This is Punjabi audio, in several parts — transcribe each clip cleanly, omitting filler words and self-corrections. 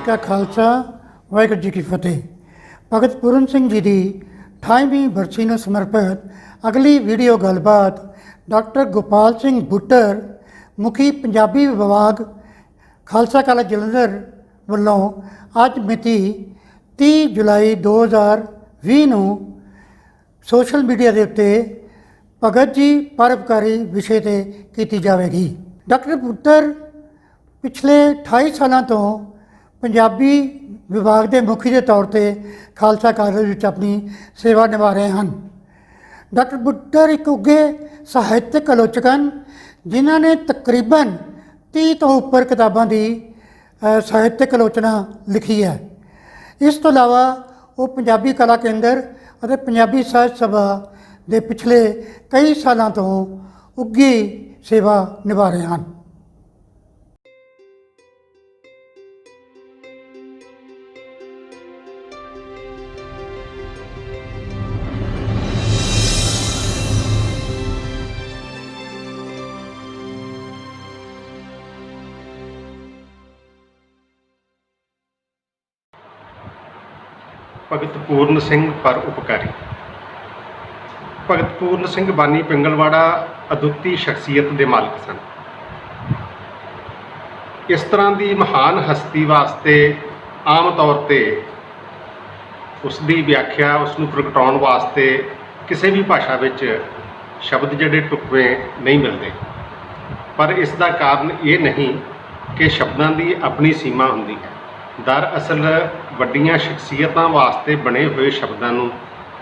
का खालसा वाहिगुरू जी की फतेह। भगत पूਰਨ ਸਿੰਘ जी की 28ਵੀਂ ਬਰਸੀ ਨੂੰ ਸਮਰਪਿਤ अगली वीडियो गलबात डॉक्टर गोपाल सिंह बुट्टर मुखी पंजाबी विभाग खालसा कालेज जलंधर ਵੱਲੋਂ ਅੱਜ ਮਿਤੀ 30 ਜੁਲਾਈ 2020 ਨੂੰ सोशल मीडिया के उत्ते भगत जी परोपकारी विषय पर की जाएगी। डॉक्टर बुट्टर पिछले 28 सालों तो पंजाबी विभाग के मुखी के तौर पर खालसा कालेज में अपनी सेवा निभा रहे हैं। डॉक्टर बुट्टर एक उगे साहित्यक आलोचक हैं जिन्होंने तकरीबन 30 तो उपर किताबों की साहित्यक आलोचना लिखी है। इस तो अलावा वो पंजाबी कला केंद्र और पंजाबी साहित्य सभा के पिछले कई सालों तो उगी सेवा निभा रहे हैं। भगत पूर्ण सिंह पर उपकारी। भगत पूर्ण सिंह बानी पिंगलवाड़ा अदुੱਤੀ शख्सियत के मालिक सन। इस तरह की महान हस्ती वास्ते आम तौर पर उसकी व्याख्या उसनूं प्रगटाउण वास्ते किसी भी भाषा विच शब्द जिहड़े ढुकवें नहीं मिलते, पर इसका कारण ये नहीं कि शब्दों की अपनी सीमा हुंदी है। दरअसल वड्डियां शख्सियतां वास्ते बने हुए शब्दों नूं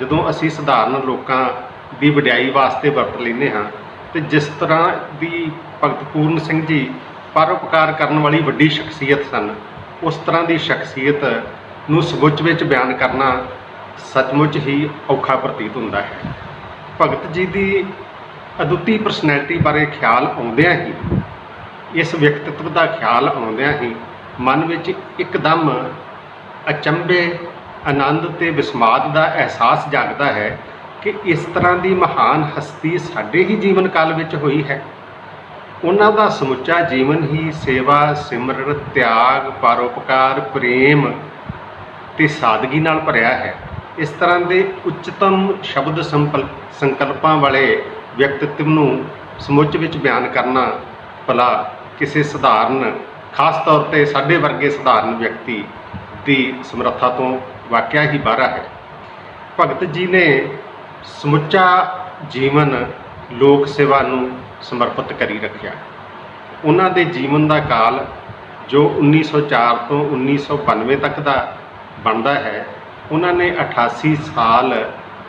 जदों असीं सधारण लोकां दी वडियाई वास्ते वरत लैंदे हां ते जिस तरह की भगत पूर्ण सिंह जी परोपकार करने वाली वड्डी शख्सियत सन, उस तरह की शख्सियत नूं समुच विच बयान करना सचमुच ही औखा प्रतीत हुंदा है। भगत जी की अदुੱਤੀ परसनैलिटी बारे ख्याल आउंदियां ही इस व्यक्तित्व का ख्याल आउंदियां ही मन में एकदम अचंभे आनंद ते विस्माद का एहसास जागता है कि इस तरह की महान हस्ती साडे ही जीवन काल में हुई है। उन्हां दा समुचा जीवन ही सेवा, सिमरन, त्याग, परोपकार, प्रेम ते सादगी नाल भरिया है। इस तरह के उच्चतम शब्द संकल्पां वाले व्यक्तित्व नूं समुच विच बयान करना भला किसी सधारण खास तौर पर साढ़े वर्गे सधारण व्यक्ति की समर्था तो वाकया ही बाहर है। भगत जी ने समुचा जीवन लोक सेवा नूं समर्पित करी रखिया। उन्हां दे जीवन का काल जो 1904 तो 1992 तक का बनता है, उन्होंने 88 साल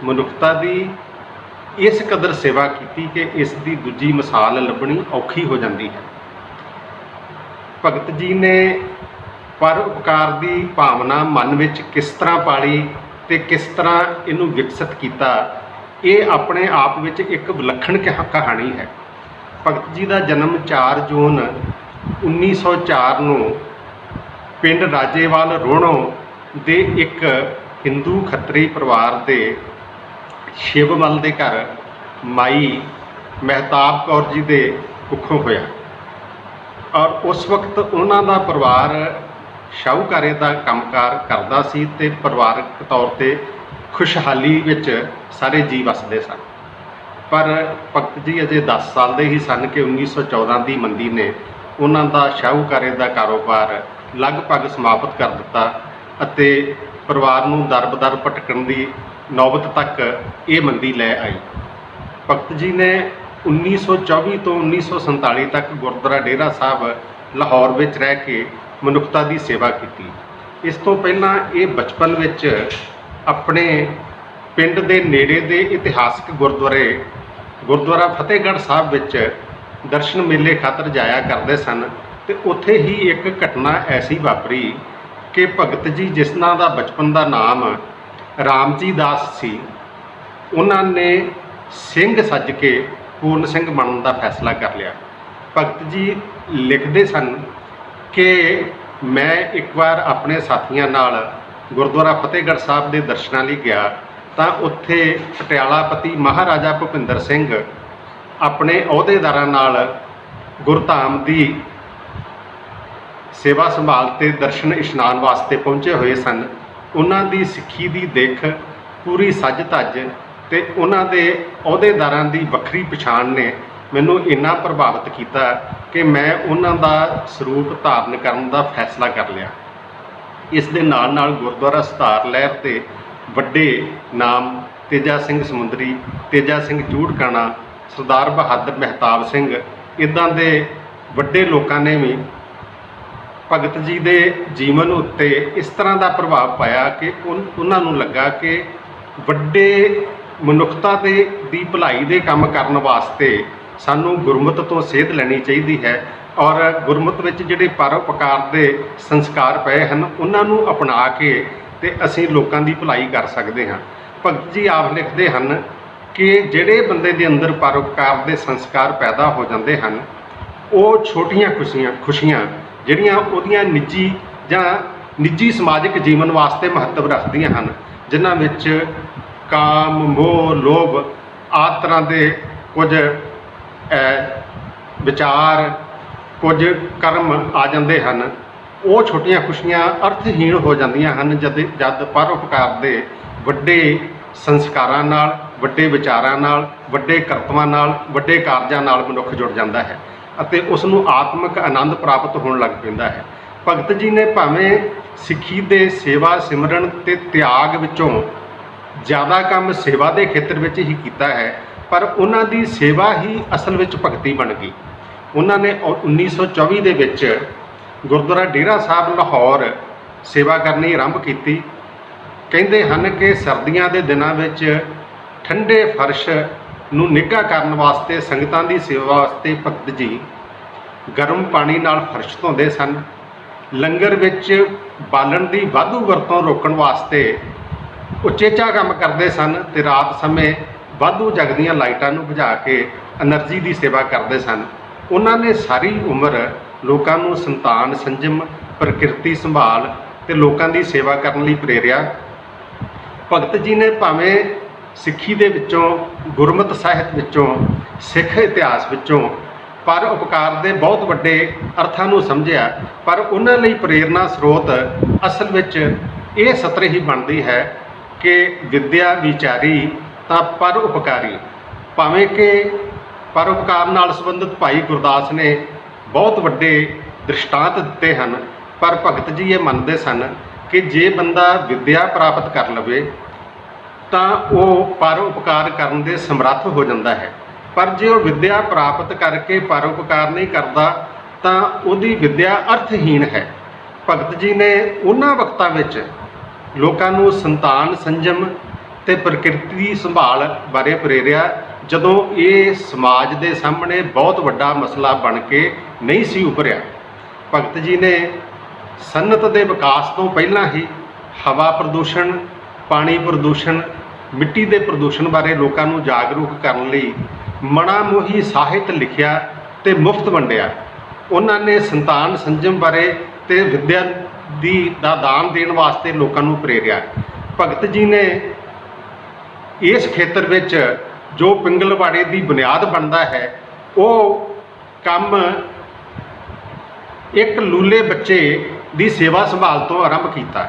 मनुखता की इस कदर सेवा की कि इसकी दूजी मिसाल लभनी औखी हो जाती है। भगत जी ने परोपकार की भावना मन में किस तरह पाली ते किस तरह इनू विकसित किया, ये अपने आप में एक विलक्षण कहानी है। भगत जी का जन्म 4 जून 1904 नूं पिंड राजेवाल रोहणों दे एक हिंदू खत्तरी परिवार के शिवमल के घर माई महताब कौर जी के कुखों होया और उस वक्त उन्हां दा परिवार शाहूकारे का कामकार करता सी ते परिवारक तौर पर खुशहाली विच सारे जी वसदे सन। पर भगत जी अजे 10 साल के ही सन कि 1914 की मंदी ने उन्हां दा शाहूकारे का कारोबार लगभग समाप्त कर दिता अते परिवार नूं दर-बदर भटकण की नौबत तक ये मंदी लै आई। भगत जी ने 1924 तो 1947 तक गुरुद्वारा डेरा साहब लाहौर में रह के मनुखता की सेवा की। इस तो पहला ये बचपन विच अपने पिंड के नेड़े के इतिहासक गुरुद्वारा फतेहगढ़ साहब विच दर्शन मेले खातर जाया करते सन। तो उत्थे ही एक घटना ऐसी वापरी कि भगत जी जिस नां दा बचपन का नाम रामजी दास सी, उन्होंने सिंह सज के पूर्ण सिंह बनने का फैसला कर लिया। भगत जी लिखते सन कि मैं एक बार अपने साथियों नाल गुरुद्वारा फतेहगढ़ साहब के दर्शनों लिए गया तो उत्थे पटियालापति महाराजा भुपिंदर सिंह अपने अहुदेदारां नाल गुरधाम की ਸੇਵਾ ਸੰਭਾਲ ਤੇ ਦਰਸ਼ਨ ਇਸ਼ਨਾਨ ਵਾਸਤੇ ਪਹੁੰਚੇ ਹੋਏ ਸਨ। ਉਹਨਾਂ ਦੀ ਸਿੱਖੀ ਦੀ ਦਿੱਖ, ਪੂਰੀ ਸੱਜ ਧੱਜ ਤੇ ਉਹਨਾਂ ਦੇ ਅਹੁਦੇਦਾਰਾਂ ਦੀ ਵੱਖਰੀ ਪਛਾਣ ਨੇ ਮੈਨੂੰ ਇੰਨਾ ਪ੍ਰਭਾਵਿਤ ਕੀਤਾ ਕਿ ਮੈਂ ਉਹਨਾਂ ਦਾ ਸਰੂਪ ਧਾਰਨ ਕਰਨ ਦਾ ਫੈਸਲਾ ਕਰ ਲਿਆ। ਇਸ ਦੇ ਨਾਲ ਨਾਲ ਗੁਰਦੁਆਰਾ ਸਤਾਰ ਲਹਿਰ ਤੇ ਵੱਡੇ ਨਾਮ ਤੇਜਾ ਸਿੰਘ ਸਮੁੰਦਰੀ, ਤੇਜਾ ਸਿੰਘ ਚੂੜਕਾਣਾ, ਸਰਦਾਰ ਬਹਾਦਰ ਮਹਿਤਾਬ ਸਿੰਘ, ਇੱਦਾਂ ਦੇ ਵੱਡੇ ਲੋਕਾਂ ਨੇ ਵੀ ਭਗਤ ਜੀ ਦੇ ਜੀਵਨ ਉੱਤੇ ਇਸ ਤਰ੍ਹਾਂ ਦਾ ਪ੍ਰਭਾਵ ਪਾਇਆ ਕਿ ਉਹਨਾਂ ਨੂੰ ਲੱਗਾ ਕਿ ਵੱਡੇ ਮਨੁੱਖਤਾ ਦੀ ਭਲਾਈ ਦੇ ਕੰਮ ਕਰਨ ਵਾਸਤੇ ਸਾਨੂੰ ਗੁਰਮਤਿ ਤੋਂ ਸੇਧ ਲੈਣੀ ਚਾਹੀਦੀ ਹੈ ਔਰ ਗੁਰਮਤਿ ਵਿੱਚ ਜਿਹੜੇ ਪਰਉਪਕਾਰ ਦੇ ਸੰਸਕਾਰ ਪਏ ਹਨ ਉਹਨਾਂ ਨੂੰ ਅਪਣਾ ਕੇ ਤੇ ਅਸੀਂ ਲੋਕਾਂ ਦੀ ਭਲਾਈ ਕਰ ਸਕਦੇ ਹਾਂ। ਭਗਤ ਜੀ ਆਪ ਲਿਖਦੇ ਹਨ ਕਿ ਜਿਹੜੇ ਬੰਦੇ ਦੇ ਅੰਦਰ ਪਰਉਪਕਾਰ ਦੇ ਸੰਸਕਾਰ ਪੈਦਾ ਹੋ ਜਾਂਦੇ ਹਨ ਉਹ ਛੋਟੀਆਂ ਖੁਸ਼ੀਆਂ ਜਿਹੜੀਆਂ ਉਹਦੀਆਂ ਨਿੱਜੀ ਸਮਾਜਿਕ ਜੀਵਨ ਵਾਸਤੇ ਮਹੱਤਵ ਰੱਖਦੀਆਂ ਹਨ, ਜਿਨ੍ਹਾਂ ਵਿੱਚ ਕਾਮ, ਮੋਹ, ਲੋਭ ਆਦਿ ਤਰ੍ਹਾਂ ਦੇ ਕੁਝ ਵਿਚਾਰ, ਕੁਝ ਕਰਮ ਆ ਜਾਂਦੇ ਹਨ, ਉਹ ਛੋਟੀਆਂ ਖੁਸ਼ੀਆਂ ਅਰਥਹੀਣ ਹੋ ਜਾਂਦੀਆਂ ਹਨ ਜਦ ਪਰਉਪਕਾਰ ਦੇ ਵੱਡੇ ਸੰਸਕਾਰਾਂ ਨਾਲ, ਵੱਡੇ ਵਿਚਾਰਾਂ ਨਾਲ, ਵੱਡੇ ਕਰਤਵਾਂ ਨਾਲ, ਵੱਡੇ ਕਾਰਜਾਂ ਨਾਲ ਮਨੁੱਖ ਜੁੜ ਜਾਂਦਾ ਹੈ ਅਤੇ ਉਸ ਨੂੰ ਆਤਮਿਕ ਆਨੰਦ ਪ੍ਰਾਪਤ ਹੋਣ ਲੱਗ ਪੈਂਦਾ ਹੈ। ਭਗਤ ਜੀ ਨੇ ਭਾਵੇਂ ਸਿੱਖੀ ਦੇ ਸੇਵਾ ਸਿਮਰਨ ਤੇ ਤਿਆਗ ਵਿੱਚੋਂ ਜ਼ਿਆਦਾ ਕੰਮ ਸੇਵਾ ਦੇ ਖੇਤਰ ਵਿੱਚ ਹੀ ਕੀਤਾ ਹੈ, ਪਰ ਉਹਨਾਂ ਦੀ ਸੇਵਾ ਹੀ ਅਸਲ ਵਿੱਚ ਭਗਤੀ ਬਣ ਗਈ। ਉਹਨਾਂ ਨੇ 1924 ਦੇ ਵਿੱਚ ਗੁਰਦੁਆਰਾ ਡੇਰਾ ਸਾਹਿਬ ਲਾਹੌਰ ਸੇਵਾ ਕਰਨੀ ਆਰੰਭ ਕੀਤੀ। ਕਹਿੰਦੇ ਹਨ ਕਿ ਸਰਦੀਆਂ ਦੇ ਦਿਨਾਂ ਵਿੱਚ ਠੰਡੇ ਫਰਸ਼ ਨੂੰ ਨਿੱਘਾ ਕਰਨ ਵਾਸਤੇ ਸੰਗਤਾਂ ਦੀ ਸੇਵਾ ਵਾਸਤੇ ਭਗਤ ਜੀ ਗਰਮ ਪਾਣੀ ਨਾਲ ਫਰਸ਼ ਧੋਂਦੇ ਸਨ। ਲੰਗਰ ਵਿੱਚ ਬਾਲਣ ਦੀ ਵਾਧੂ ਵਰਤੋਂ ਰੋਕਣ ਵਾਸਤੇ ਉਚੇਚਾ ਕੰਮ ਕਰਦੇ ਸਨ ਤੇ ਰਾਤ ਸਮੇਂ ਵਾਧੂ ਜਗਦੀਆਂ ਲਾਈਟਾਂ ਨੂੰ ਬੁਝਾ ਕੇ એનર્ਜੀ ਦੀ ਸੇਵਾ ਕਰਦੇ ਸਨ। ਉਹਨਾਂ ਨੇ ਸਾਰੀ ਉਮਰ ਲੋਕਾਂ ਨੂੰ ਸੰਤਾਨ ਸੰਜਮ, ਪ੍ਰਕਿਰਤੀ ਸੰਭਾਲ ਤੇ ਲੋਕਾਂ ਦੀ ਸੇਵਾ ਕਰਨ ਲਈ ਪ੍ਰੇਰਿਆ। ਭਗਤ ਜੀ ਨੇ ਭਾਵੇਂ ਸਿੱਖੀ ਦੇ ਵਿੱਚੋਂ, ਗੁਰਮਤਿ ਸਾਹਿਤ ਵਿੱਚੋਂ, ਸਿੱਖ ਇਤਿਹਾਸ ਵਿੱਚੋਂ ਪਰਉਪਕਾਰ ਦੇ ਬਹੁਤ ਵੱਡੇ ਅਰਥਾਂ ਨੂੰ ਸਮਝਿਆ, ਪਰ ਉਹਨਾਂ ਲਈ ਪ੍ਰੇਰਨਾ ਸਰੋਤ ਅਸਲ ਵਿੱਚ ਇਹ ਸਤਰ ਹੀ ਬਣਦੀ ਹੈ ਕਿ ਵਿਦਿਆ ਵਿਚਾਰੀ ਤਾਂ ਪਰਉਪਕਾਰੀ। ਭਾਵੇਂ ਕਿ ਪਰਉਪਕਾਰ ਨਾਲ ਸੰਬੰਧਿਤ ਭਾਈ ਗੁਰਦਾਸ ਨੇ ਬਹੁਤ ਵੱਡੇ ਦ੍ਰਿਸ਼ਟਾਂਤ ਦਿੱਤੇ ਹਨ, ਪਰ ਭਗਤ ਜੀ ਇਹ ਮੰਨਦੇ ਸਨ ਕਿ ਜੇ ਬੰਦਾ ਵਿਦਿਆ ਪ੍ਰਾਪਤ ਕਰ ਲਵੇ ਤਾਂ ਉਹ ਪਰਉਪਕਾਰ ਕਰਨ ਦੇ ਸਮਰੱਥ ਹੋ ਜਾਂਦਾ ਹੈ, ਪਰ ਜੇ ਉਹ ਵਿਦਿਆ ਪ੍ਰਾਪਤ ਕਰਕੇ ਪਰਉਪਕਾਰ ਨਹੀਂ ਕਰਦਾ ਤਾਂ ਉਹਦੀ ਵਿਦਿਆ ਅਰਥਹੀਣ ਹੈ। ਭਗਤ ਜੀ ਨੇ ਉਹਨਾਂ ਵਕਤਾਂ ਵਿੱਚ ਲੋਕਾਂ ਨੂੰ ਸੰਤਾਨ ਸੰਜਮ ਤੇ ਪ੍ਰਕਿਰਤੀ ਸੰਭਾਲ ਬਾਰੇ ਪ੍ਰੇਰਿਆ ਜਦੋਂ ਇਹ ਸਮਾਜ ਦੇ ਸਾਹਮਣੇ ਬਹੁਤ ਵੱਡਾ ਮਸਲਾ ਬਣ ਕੇ ਨਹੀਂ ਸੀ ਉਭਰਿਆ। ਭਗਤ ਜੀ ਨੇ ਸਨਅਤ ਦੇ ਵਿਕਾਸ ਤੋਂ ਪਹਿਲਾਂ ਹੀ ਹਵਾ ਪ੍ਰਦੂਸ਼ਣ, ਪਾਣੀ ਪ੍ਰਦੂਸ਼ਣ, ਮਿੱਟੀ ਦੇ ਪ੍ਰਦੂਸ਼ਣ ਬਾਰੇ ਲੋਕਾਂ ਨੂੰ ਜਾਗਰੂਕ ਕਰਨ ਲਈ ਮਣਾਮੋਹੀ ਸਾਹਿਤ ਲਿਖਿਆ ਤੇ ਮੁਫਤ ਵੰਡਿਆ। ਉਹਨਾਂ ਨੇ ਸੰਤਾਨ ਸੰਜਮ ਬਾਰੇ ਤੇ ਵਿਦਿਆ ਦਾ ਦਾਨ ਦੇਣ ਵਾਸਤੇ ਲੋਕਾਂ ਨੂੰ ਪ੍ਰੇਰਿਆ। ਭਗਤ ਜੀ ਨੇ ਇਸ ਖੇਤਰ ਵਿੱਚ ਜੋ ਪਿੰਗਲਵਾੜੇ ਦੀ ਬੁਨਿਆਦ ਬਣਦਾ ਹੈ ਉਹ ਕੰਮ ਇੱਕ ਲੂਲੇ ਬੱਚੇ ਦੀ ਸੇਵਾ ਸੰਭਾਲ ਤੋਂ ਆਰੰਭ ਕੀਤਾ।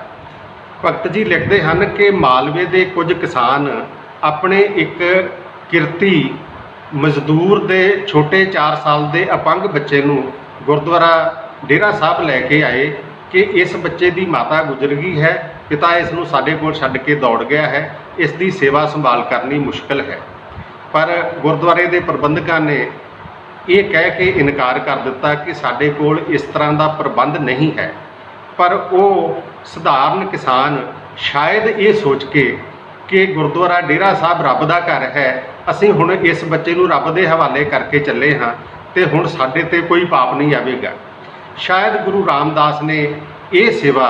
ਭਗਤ ਜੀ ਲਿਖਦੇ ਹਨ ਕਿ ਮਾਲਵੇ ਦੇ ਕੁਝ ਕਿਸਾਨ ਆਪਣੇ ਇੱਕ ਕਿਰਤੀ ਮਜ਼ਦੂਰ ਦੇ ਛੋਟੇ 4 ਸਾਲ ਦੇ ਅਪੰਗ ਬੱਚੇ ਨੂੰ ਗੁਰਦੁਆਰਾ ਡੇਰਾ ਸਾਹਿਬ ਲੈ ਕੇ ਆਏ ਕਿ ਇਸ ਬੱਚੇ ਦੀ ਮਾਤਾ ਗੁਜ਼ਰ ਗਈ ਹੈ, ਪਿਤਾ ਇਸ ਨੂੰ ਸਾਡੇ ਕੋਲ ਛੱਡ ਕੇ ਦੌੜ ਗਿਆ ਹੈ, ਇਸ ਦੀ ਸੇਵਾ ਸੰਭਾਲ ਕਰਨੀ ਮੁਸ਼ਕਲ ਹੈ। ਪਰ ਗੁਰਦੁਆਰੇ ਦੇ ਪ੍ਰਬੰਧਕਾਂ ਨੇ ਇਹ ਕਹਿ ਕੇ ਇਨਕਾਰ ਕਰ ਦਿੱਤਾ ਕਿ ਸਾਡੇ ਕੋਲ ਇਸ ਤਰ੍ਹਾਂ ਦਾ ਪ੍ਰਬੰਧ ਨਹੀਂ ਹੈ। ਪਰ ਉਹ ਸਧਾਰਨ ਕਿਸਾਨ ਸ਼ਾਇਦ ਇਹ ਸੋਚ ਕੇ ਕਿ ਗੁਰਦੁਆਰਾ ਡੇਰਾ ਸਾਹਿਬ ਰੱਬ ਦਾ ਘਰ ਹੈ, ਅਸੀਂ ਹੁਣ ਇਸ ਬੱਚੇ ਨੂੰ ਰੱਬ ਦੇ ਹਵਾਲੇ ਕਰਕੇ ਚੱਲੇ ਹਾਂ ਤੇ ਹੁਣ ਸਾਡੇ ਤੇ ਕੋਈ ਪਾਪ ਨਹੀਂ ਆਵੇਗਾ। ਸ਼ਾਇਦ ਗੁਰੂ ਰਾਮਦਾਸ ਨੇ ਇਹ ਸੇਵਾ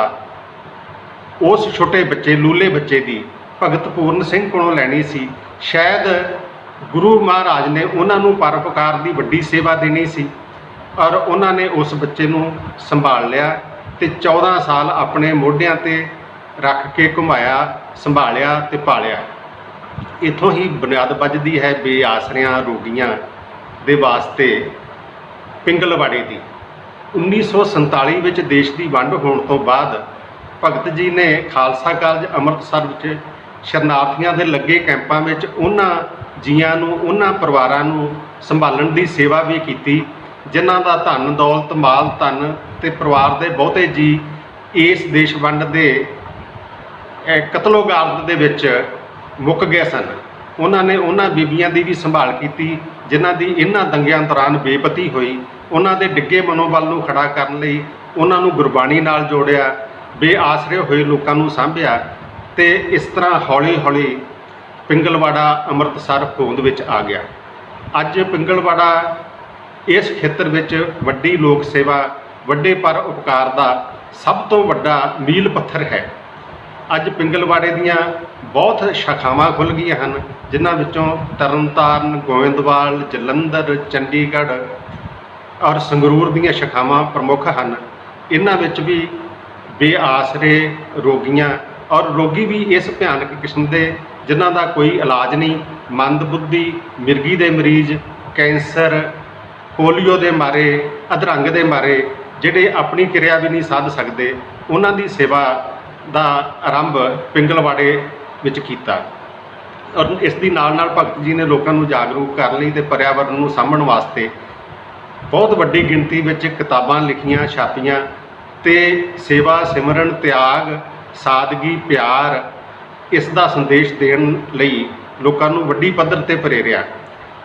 ਉਸ ਛੋਟੇ ਬੱਚੇ, ਲੂਲੇ ਬੱਚੇ ਦੀ ਭਗਤ ਪੂਰਨ ਸਿੰਘ ਕੋਲੋਂ ਲੈਣੀ ਸੀ। ਸ਼ਾਇਦ ਗੁਰੂ ਮਹਾਰਾਜ ਨੇ ਉਹਨਾਂ ਨੂੰ ਪਰਉਪਕਾਰ ਦੀ ਵੱਡੀ ਸੇਵਾ ਦੇਣੀ ਸੀ ਔਰ ਉਹਨਾਂ ਨੇ ਉਸ ਬੱਚੇ ਨੂੰ ਸੰਭਾਲ ਲਿਆ ਤੇ 14 ਸਾਲ ਆਪਣੇ ਮੋਢਿਆਂ ਤੇ ਰੱਖ ਕੇ ਘੁਮਾਇਆ, ਸੰਭਾਲਿਆ ਤੇ ਪਾਲਿਆ। ਇੱਥੋਂ ਹੀ ਬੁਨਿਆਦ ਵੱਜਦੀ ਹੈ ਬੇਆਸਰਿਆਂ ਰੋਗੀਆਂ ਦੇ ਵਾਸਤੇ ਪਿੰਗਲਵਾੜੇ ਦੀ। 1947 ਵਿੱਚ ਦੇਸ਼ ਦੀ ਵੰਡ ਹੋਣ ਤੋਂ ਬਾਅਦ ਭਗਤ ਜੀ ਨੇ ਖਾਲਸਾ ਕਾਲਜ ਅੰਮ੍ਰਿਤਸਰ ਵਿੱਚ ਸ਼ਰਨਾਰਥੀਆਂ ਦੇ ਲੱਗੇ ਕੈਂਪਾਂ ਵਿੱਚ ਉਹਨਾਂ ਜੀਆਂ ਨੂੰ, ਉਹਨਾਂ ਪਰਿਵਾਰਾਂ ਨੂੰ ਸੰਭਾਲਣ ਦੀ ਸੇਵਾ ਵੀ ਕੀਤੀ ਜਿਨ੍ਹਾਂ ਦਾ ਧਨ ਦੌਲਤ, ਮਾਲ ਧਨ ਤੇ ਪਰਿਵਾਰ ਦੇ ਬਹੁਤੇ ਜੀ ਇਸ ਦੇਸ਼ ਵੰਡ ਦੇ ਕਤਲੋਗਾਰਦ ਦੇ ਵਿੱਚ ਮੁੱਕ ਗਏ ਸਨ। ਉਹਨਾਂ ਨੇ ਉਹਨਾਂ ਬੀਬੀਆਂ ਦੀ ਵੀ ਸੰਭਾਲ ਕੀਤੀ ਜਿਨ੍ਹਾਂ ਦੀ ਇਹਨਾਂ ਦੰਗਿਆਂ ਦੌਰਾਨ ਬੇਪਤੀ ਹੋਈ। ਉਹਨਾਂ ਦੇ ਡਿੱਗੇ ਮਨੋਬਲ ਨੂੰ ਖੜਾ ਕਰਨ ਲਈ ਉਹਨਾਂ ਨੂੰ ਗੁਰਬਾਣੀ ਨਾਲ ਜੋੜਿਆ, ਬੇਆਸਰੇ ਹੋਏ ਲੋਕਾਂ ਨੂੰ ਸਾਂਭਿਆ ਤੇ ਇਸ ਤਰ੍ਹਾਂ ਹੌਲੀ ਹੌਲੀ ਪਿੰਗਲਵਾੜਾ ਅੰਮ੍ਰਿਤਸਰ ਹੋਂਦ ਵਿੱਚ ਆ ਗਿਆ। ਅੱਜ ਪਿੰਗਲਵਾੜਾ ਇਸ ਖੇਤਰ ਵਿੱਚ ਵੱਡੀ ਲੋਕ ਸੇਵਾ, ਵੱਡੇ ਪਰ ਉਪਕਾਰ ਦਾ ਸਭ ਤੋਂ ਵੱਡਾ ਮੀਲ ਪੱਥਰ ਹੈ। ਅੱਜ ਪਿੰਗਲਵਾੜੇ ਦੀਆਂ ਬਹੁਤ ਸ਼ਾਖਾਵਾਂ ਖੁੱਲ੍ਹ ਗਈਆਂ ਹਨ ਜਿਨ੍ਹਾਂ ਵਿੱਚੋਂ ਤਰਨਤਾਰਨ, ਗੋਇੰਦਵਾਲ, ਜਲੰਧਰ, ਚੰਡੀਗੜ੍ਹ ਔਰ ਸੰਗਰੂਰ ਦੀਆਂ ਸ਼ਾਖਾਵਾਂ ਪ੍ਰਮੁੱਖ ਹਨ। ਇਹਨਾਂ ਵਿੱਚ ਵੀ ਬੇਆਸਰੇ ਰੋਗੀਆਂ ਔਰ ਰੋਗੀ ਵੀ ਇਸ ਭਿਆਨਕ ਕਿਸਮ ਦੇ ਜਿਨ੍ਹਾਂ ਦਾ ਕੋਈ ਇਲਾਜ ਨਹੀਂ, ਮੰਦਬੁੱਧੀ, ਮਿਰਗੀ ਦੇ ਮਰੀਜ਼, ਕੈਂਸਰ, ਪੋਲੀਓ ਦੇ ਮਾਰੇ, ਅਧਰੰਗ ਦੇ ਮਾਰੇ ਜਿਹੜੇ ਆਪਣੀ ਕਿਰਿਆ ਵੀ ਨਹੀਂ ਸਾਧ ਸਕਦੇ, ਉਹਨਾਂ ਦੀ ਸੇਵਾ ਦਾ ਆਰੰਭ ਪਿੰਗਲਵਾੜੇ ਵਿੱਚ ਕੀਤਾ। ਔਰ ਇਸ ਦੀ ਨਾਲ ਨਾਲ ਭਗਤ ਜੀ ਨੇ ਲੋਕਾਂ ਨੂੰ ਜਾਗਰੂਕ ਕਰਨ ਲਈ ਤੇ ਪਰਿਆਵਰਨ ਨੂੰ ਸਾਂਭਣ ਵਾਸਤੇ ਬਹੁਤ ਵੱਡੀ ਗਿਣਤੀ ਵਿੱਚ ਕਿਤਾਬਾਂ ਲਿਖੀਆਂ, ਛਾਪੀਆਂ ਤੇ ਸੇਵਾ, ਸਿਮਰਨ, ਤਿਆਗ, ਸਾਦਗੀ, ਪਿਆਰ ਇਸ ਦਾ ਸੰਦੇਸ਼ ਦੇਣ ਲਈ ਲੋਕਾਂ ਨੂੰ ਵੱਡੀ ਪੱਧਰ ਤੇ ਪ੍ਰੇਰਿਆ।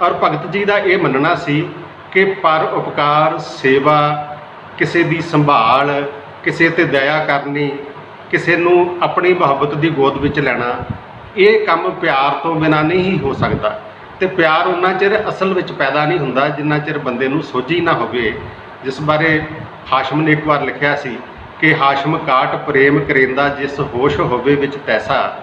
ਔਰ ਭਗਤ ਜੀ ਦਾ ਇਹ ਮੰਨਣਾ ਸੀ ਕਿ ਪਰ ਉਪਕਾਰ, ਸੇਵਾ, ਕਿਸੇ ਦੀ ਸੰਭਾਲ, ਕਿਸੇ ਤੇ ਦਇਆ ਕਰਨੀ, ਕਿਸੇ ਨੂੰ ਆਪਣੀ ਮੁਹੱਬਤ ਦੀ ਗੋਦ ਵਿੱਚ ਲੈਣਾ, ਇਹ ਕੰਮ ਪਿਆਰ ਤੋਂ ਬਿਨਾਂ ਨਹੀਂ ਹੋ ਸਕਦਾ। ਤੇ ਪਿਆਰ ਉਨਾ ਚਿਰ ਅਸਲ ਵਿੱਚ ਪੈਦਾ ਨਹੀਂ ਹੁੰਦਾ ਜਿੰਨਾ ਚਿਰ ਬੰਦੇ ਨੂੰ ਸੋਝੀ ਨਾ ਹੋਵੇ, ਜਿਸ ਬਾਰੇ ਹਾਸ਼ਮ ਨੇ ਇੱਕ ਵਾਰ ਲਿਖਿਆ ਸੀ ਕਿ ਹਾਸ਼ਮ ਕਾਟ ਪ੍ਰੇਮ ਕਰੇਂਦਾ ਜਿਸ ਹੋਸ਼ ਹੋਵੇ ਵਿੱਚ ਤੈਸਾ।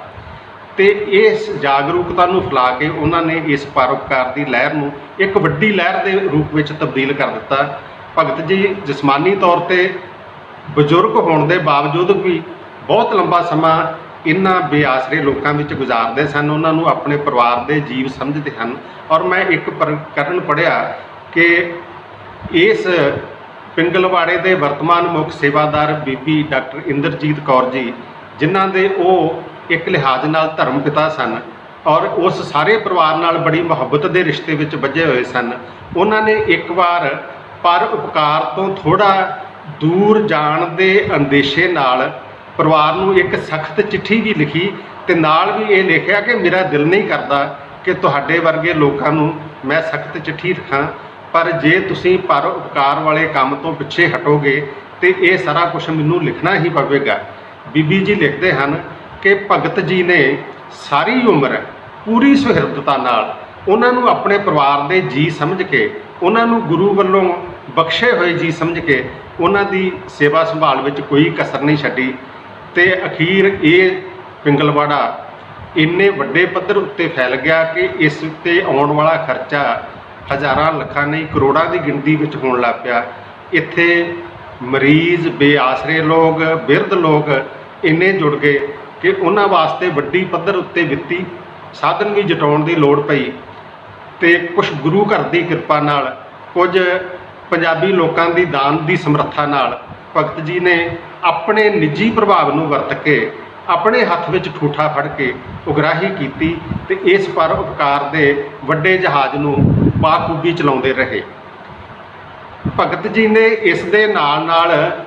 ਤੇ ਇਸ ਜਾਗਰੂਕਤਾ ਨੂੰ ਫੈਲਾ ਕੇ ਉਹਨਾਂ ਨੇ ਇਸ ਪਰਉਪਕਾਰ ਦੀ ਲਹਿਰ ਨੂੰ ਇੱਕ ਵੱਡੀ ਲਹਿਰ ਦੇ ਰੂਪ ਵਿੱਚ ਤਬਦੀਲ ਕਰ ਦਿੱਤਾ। ਭਗਤ ਜੀ ਜਿਸਮਾਨੀ ਤੌਰ ਤੇ ਬਜ਼ੁਰਗ ਹੋਣ ਦੇ ਬਾਵਜੂਦ ਵੀ ਬਹੁਤ ਲੰਬਾ ਸਮਾਂ ਇਹਨਾਂ ਬੇਆਸਰੇ ਲੋਕਾਂ ਵਿੱਚ ਗੁਜ਼ਾਰਦੇ ਸਨ, ਉਹਨਾਂ ਨੂੰ ਆਪਣੇ ਪਰਿਵਾਰ ਦੇ ਜੀਵ ਸਮਝਦੇ ਹਨ। ਔਰ ਮੈਂ ਇੱਕ ਪ੍ਰਕਰਨ ਪੜ੍ਹਿਆ ਕਿ ਇਸ ਪਿੰਗਲਵਾੜੇ ਦੇ ਵਰਤਮਾਨ ਮੁੱਖ ਸੇਵਾਦਾਰ ਬੀਬੀ ਡਾਕਟਰ ਇੰਦਰਜੀਤ ਕੌਰ ਜੀ, ਜਿਨ੍ਹਾਂ ਦੇ ਉਹ ਇੱਕ ਲਿਹਾਜ਼ ਨਾਲ ਧਰਮ ਪਿਤਾ ਸਨ ਔਰ ਉਸ ਸਾਰੇ ਪਰਿਵਾਰ ਨਾਲ ਬੜੀ ਮੁਹੱਬਤ ਦੇ ਰਿਸ਼ਤੇ ਵਿੱਚ ਬੱਝੇ ਹੋਏ ਸਨ, ਉਹਨਾਂ ਨੇ ਇੱਕ ਵਾਰ ਪਰ ਉਪਕਾਰ ਤੋਂ ਥੋੜ੍ਹਾ ਦੂਰ ਜਾਣ ਦੇ ਅੰਦੇਸ਼ੇ ਨਾਲ ਪਰਿਵਾਰ ਨੂੰ ਇੱਕ ਸਖਤ ਚਿੱਠੀ ਵੀ ਲਿਖੀ ਤੇ ਨਾਲ ਵੀ ਇਹ ਲਿਖਿਆ ਕਿ ਮੇਰਾ ਦਿਲ ਨਹੀਂ ਕਰਦਾ ਕਿ ਤੁਹਾਡੇ ਵਰਗੇ ਲੋਕਾਂ ਨੂੰ ਮੈਂ ਸਖਤ ਚਿੱਠੀ ਲਿਖਾਂ, ਪਰ ਜੇ ਤੁਸੀਂ ਪਰ ਉਪਕਾਰ ਵਾਲੇ ਕੰਮ ਤੋਂ ਪਿੱਛੇ ਹਟੋਗੇ ਤੇ ਇਹ ਸਾਰਾ ਕੁਝ ਮੈਨੂੰ ਲਿਖਣਾ ਹੀ ਪਵੇਗਾ। ਬੀਬੀ ਜੀ ਲਿਖਦੇ ਹਨ ਕਿ ਭਗਤ ਜੀ ਨੇ ਸਾਰੀ ਉਮਰ ਪੂਰੀ ਸੁਹਿਰਦਤਾ ਨਾਲ ਉਹਨਾਂ ਨੂੰ ਆਪਣੇ ਪਰਿਵਾਰ ਦੇ ਜੀ ਸਮਝ ਕੇ, ਉਹਨਾਂ ਨੂੰ ਗੁਰੂ ਵੱਲੋਂ ਬਖਸ਼ੇ ਹੋਏ ਜੀ ਸਮਝ ਕੇ ਉਹਨਾਂ ਦੀ ਸੇਵਾ ਸੰਭਾਲ ਵਿੱਚ ਕੋਈ ਕਸਰ ਨਹੀਂ ਛੱਡੀ। ਤੇ ਅਖੀਰ ਇਹ ਪਿੰਗਲਵਾੜਾ ਇੰਨੇ ਵੱਡੇ ਪੱਧਰ ਉੱਤੇ ਫੈਲ ਗਿਆ ਕਿ ਇਸ ਉੱਤੇ ਆਉਣ ਵਾਲਾ ਖਰਚਾ ਹਜ਼ਾਰਾਂ, ਲੱਖਾਂ ਨਹੀਂ ਕਰੋੜਾਂ ਦੀ ਗਿਣਤੀ ਵਿੱਚ ਹੋਣ ਲੱਗ ਪਿਆ। ਇੱਥੇ ਮਰੀਜ਼, ਬੇਆਸਰੇ ਲੋਕ, ਬਿਰਧ ਲੋਕ ਇੰਨੇ ਜੁੜ ਗਏ ਕਿ ਉਹਨਾਂ ਵਾਸਤੇ ਵੱਡੀ ਪੱਧਰ ਉੱਤੇ ਵਿੱਤੀ ਸਾਧਨ ਵੀ ਜਟਾਉਣ ਦੀ ਲੋੜ ਪਈ। ਤੇ ਕੁਝ ਗੁਰੂ ਘਰ ਦੀ ਕਿਰਪਾ ਨਾਲ, ਕੁਝ ਪੰਜਾਬੀ ਲੋਕਾਂ ਦੀ ਦਾਨ ਦੀ ਸਮਰੱਥਾ ਨਾਲ ਭਗਤ ਜੀ ਨੇ ਆਪਣੇ ਨਿੱਜੀ ਪ੍ਰਭਾਵ ਨੂੰ ਵਰਤ ਕੇ ਆਪਣੇ ਹੱਥ ਵਿੱਚ ਠੂਠਾ ਫੜ ਕੇ ਉਗਰਾਹੀ ਕੀਤੀ ਤੇ ਇਸ ਪਰ ਉਪਕਾਰ ਦੇ ਵੱਡੇ ਜਹਾਜ਼ ਨੂੰ ਬਾਖੂਬੀ ਚਲਾਉਂਦੇ ਰਹੇ। ਭਗਤ ਜੀ ਨੇ ਇਸ ਦੇ ਨਾਲ ਨਾਲ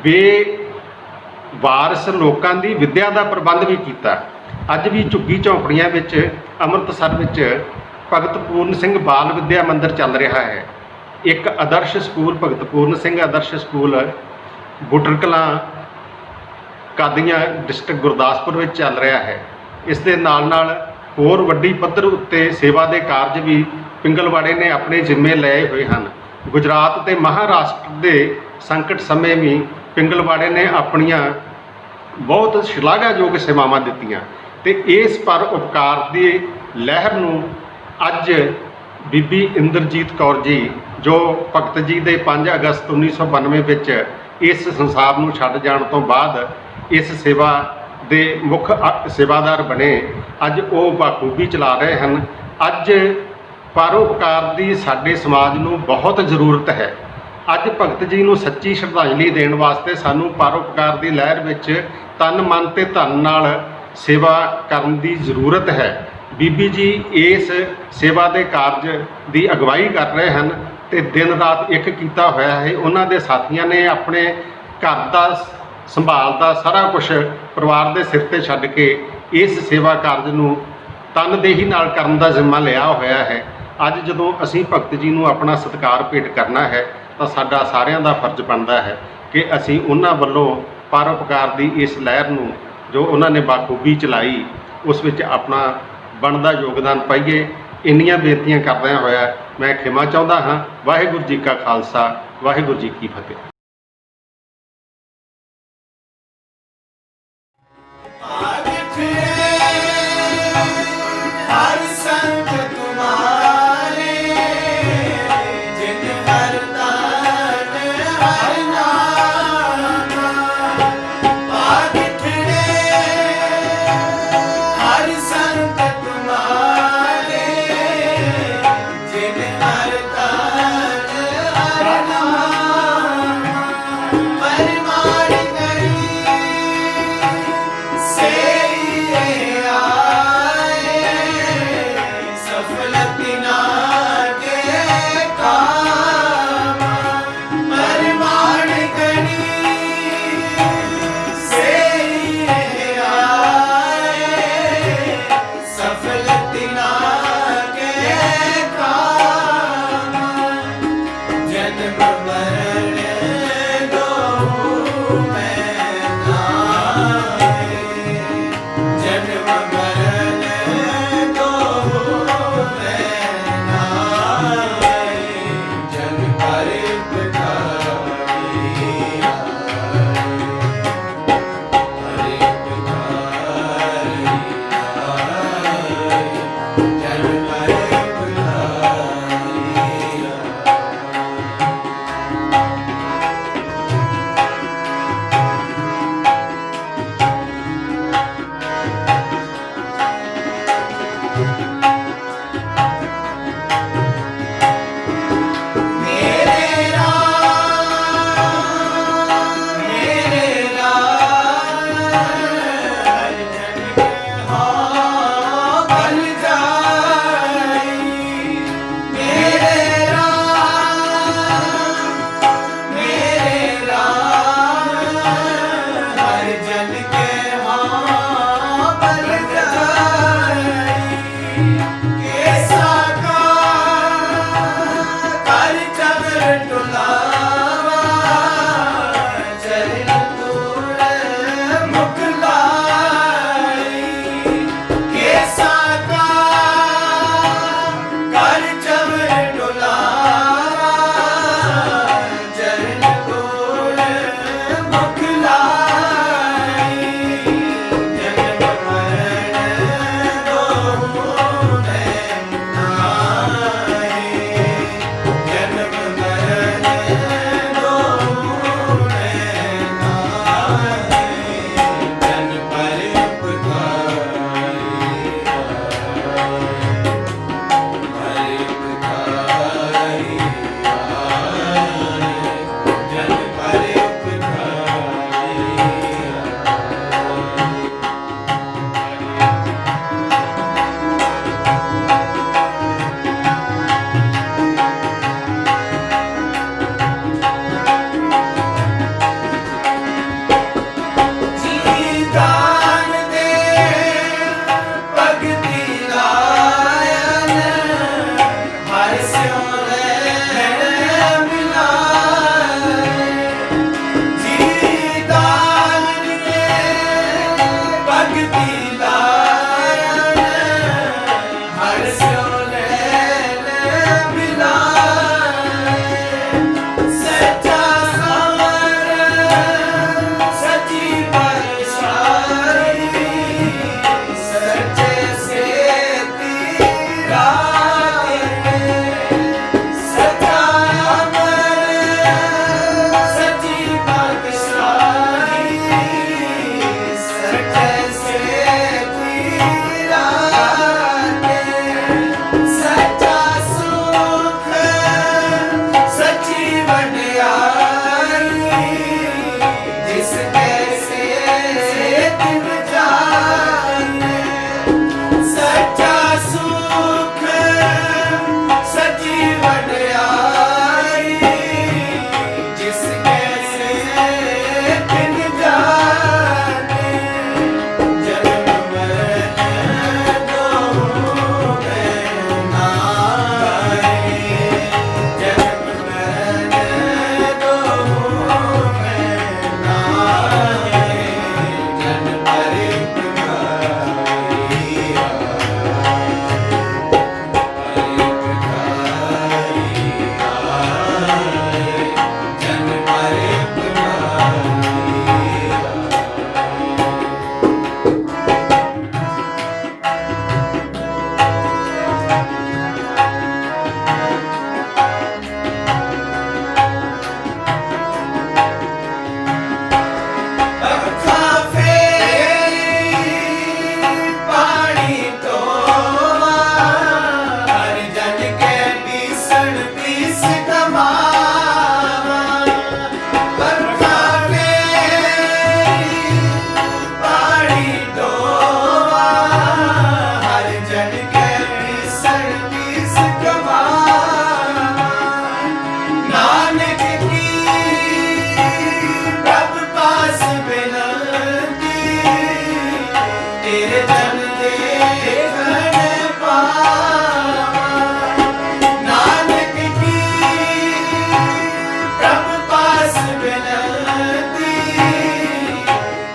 ਬੇਵਾਰਸ ਲੋਕਾਂ ਦੀ ਵਿੱਦਿਆ ਦਾ ਪ੍ਰਬੰਧ ਵੀ ਕੀਤਾ। ਅੱਜ ਵੀ ਝੁੱਗੀ ਝੌਂਪੜੀਆਂ ਵਿੱਚ ਅੰਮ੍ਰਿਤਸਰ ਵਿੱਚ ਭਗਤ ਪੂਰਨ ਸਿੰਘ ਬਾਲ ਵਿੱਦਿਆ ਮੰਦਿਰ ਚੱਲ ਰਿਹਾ ਹੈ। ਇੱਕ ਆਦਰਸ਼ ਸਕੂਲ ਭਗਤ ਪੂਰਨ ਸਿੰਘ ਆਦਰਸ਼ ਸਕੂਲ ਬੁੱਟਰ ਕਲਾਂ ਕਾਦੀਆਂ ਡਿਸਟ੍ਰਿਕਟ ਗੁਰਦਾਸਪੁਰ ਵਿੱਚ ਚੱਲ ਰਿਹਾ ਹੈ। ਇਸ ਦੇ ਨਾਲ ਨਾਲ ਹੋਰ ਵੱਡੀ ਪੱਧਰ ਉੱਤੇ ਸੇਵਾ ਦੇ ਕਾਰਜ ਵੀ ਪਿੰਗਲਵਾੜੇ ਨੇ ਆਪਣੇ ਜ਼ਿੰਮੇ ਲਏ ਹੋਏ ਹਨ। ਗੁਜਰਾਤ ਤੇ ਮਹਾਰਾਸ਼ਟਰ ਦੇ ਸੰਕਟ ਸਮੇਂ ਵੀ ਪਿੰਗਲਵਾੜੇ ਨੇ ਆਪਣੀਆਂ ਬਹੁਤ ਸ਼ਲਾਘਾਯੋਗ ਸੇਵਾਵਾਂ ਦਿੱਤੀਆਂ ਤੇ ਇਸ ਪਰ ਉਪਕਾਰ ਦੀ ਲਹਿਰ ਨੂੰ ਅੱਜ ਬੀਬੀ ਇੰਦਰਜੀਤ ਕੌਰ ਜੀ, ਜੋ ਭਗਤ ਜੀ ਦੇ 5 ਅਗਸਤ 1992 ਵਿੱਚ ਇਸ ਸੰਸਾਰ ਨੂੰ ਛੱਡ ਜਾਣ ਤੋਂ ਬਾਅਦ ਇਸ ਸੇਵਾ ਦੇ ਮੁੱਖ ਸੇਵਾਦਾਰ ਬਣੇ, ਅੱਜ ਉਹ ਬਾਖੂਬੀ ਚਲਾ ਰਹੇ ਹਨ। ਅੱਜ ਪਰਉਪਕਾਰ ਦੀ ਸਾਡੇ ਸਮਾਜ ਨੂੰ ਬਹੁਤ ਜ਼ਰੂਰਤ ਹੈ। ਅੱਜ ਭਗਤ ਜੀ ਨੂੰ ਸੱਚੀ ਸ਼ਰਧਾਂਜਲੀ ਦੇਣ ਵਾਸਤੇ ਸਾਨੂੰ ਪਰਉਪਕਾਰ ਦੀ ਲਹਿਰ ਵਿੱਚ ਤਨ ਮਨ ਤੇ ਧਨ ਨਾਲ ਸੇਵਾ ਕਰਨ ਦੀ ਜ਼ਰੂਰਤ ਹੈ। ਬੀਬੀ ਜੀ ਇਸ ਸੇਵਾ ਦੇ ਕਾਰਜ ਦੀ ਅਗਵਾਈ ਕਰ ਰਹੇ ਹਨ ਤੇ ਦਿਨ ਰਾਤ ਇੱਕ ਕੀਤਾ ਹੋਇਆ ਹੈ। ਉਹਨਾਂ ਦੇ ਸਾਥੀਆਂ ਨੇ ਆਪਣੇ ਘਰ ਦਾ ਸੰਭਾਲ ਦਾ ਸਾਰਾ ਕੁਝ ਪਰਿਵਾਰ ਦੇ ਸਿਰ ਤੇ ਛੱਡ ਕੇ ਇਸ ਸੇਵਾ ਕਾਰਜ ਨੂੰ ਤਨਦੇਹੀ ਨਾਲ ਕਰਨ ਦਾ ਜ਼ਿੰਮਾ ਲਿਆ ਹੋਇਆ ਹੈ। ਅੱਜ ਜਦੋਂ ਅਸੀਂ ਭਗਤ ਜੀ ਨੂੰ ਆਪਣਾ ਸਤਿਕਾਰ ਭੇਟ ਕਰਨਾ ਹੈ ਤਾਂ ਸਾਡਾ ਸਾਰਿਆਂ ਦਾ ਫਰਜ਼ ਬਣਦਾ ਹੈ ਕਿ ਅਸੀਂ ਉਹਨਾਂ ਵੱਲੋਂ ਪਰਉਪਕਾਰ ਦੀ ਇਸ ਲਹਿਰ ਨੂੰ ਜੋ ਉਹਨਾਂ ਨੇ ਬਾਖੂਬੀ ਚਲਾਈ ਉਸ ਵਿੱਚ ਆਪਣਾ ਬਣਦਾ ਯੋਗਦਾਨ ਪਾਈਏ। ਇੰਨੀਆਂ ਬੇਨਤੀਆਂ ਕਰਦਿਆਂ ਹੋਇਆ ਮੈਂ ਖਿਮਾ ਚਾਹੁੰਦਾ ਹਾਂ। ਵਾਹਿਗੁਰੂ ਜੀ ਕਾ ਖਾਲਸਾ, ਵਾਹਿਗੁਰੂ ਜੀ ਕੀ ਫਤਿਹ। हर संत तुम्हारे जिन हर दान हर नामा पाग फिरे। हर संत तुम्हारे जिन हर दान हर नामा परमार गरी से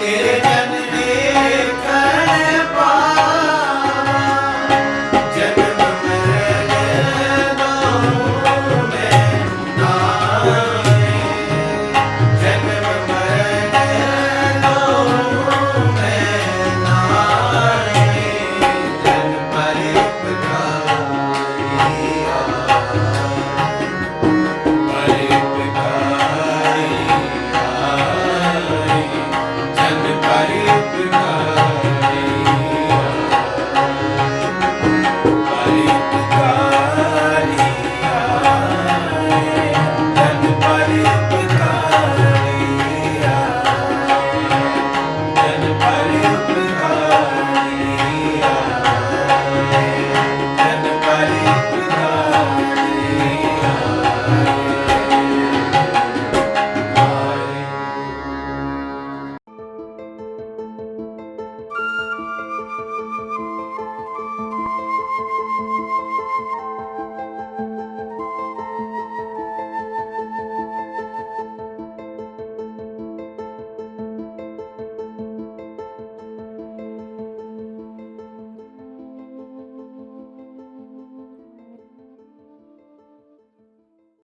तेरे